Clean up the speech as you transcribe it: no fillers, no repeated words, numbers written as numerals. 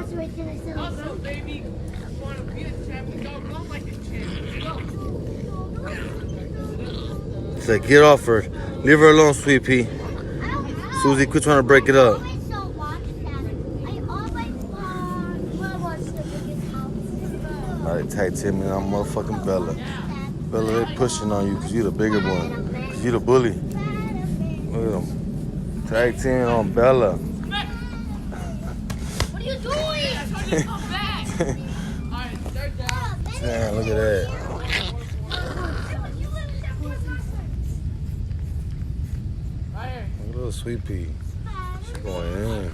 Also, baby, want to be a champ, we don't run like a champ. Say, get off her. Leave her alone, sweet pea. Susie, quit trying to break it up. Alright, tag team me on motherfucking Bella. Bella, they pushing on you because you the bigger one. Because you the bully. Look at them. Tag team on Bella. What are you doing? I'm trying to come back. Alright, third down. Damn, look at that. Right here. Look at little sweet pea. She's going in.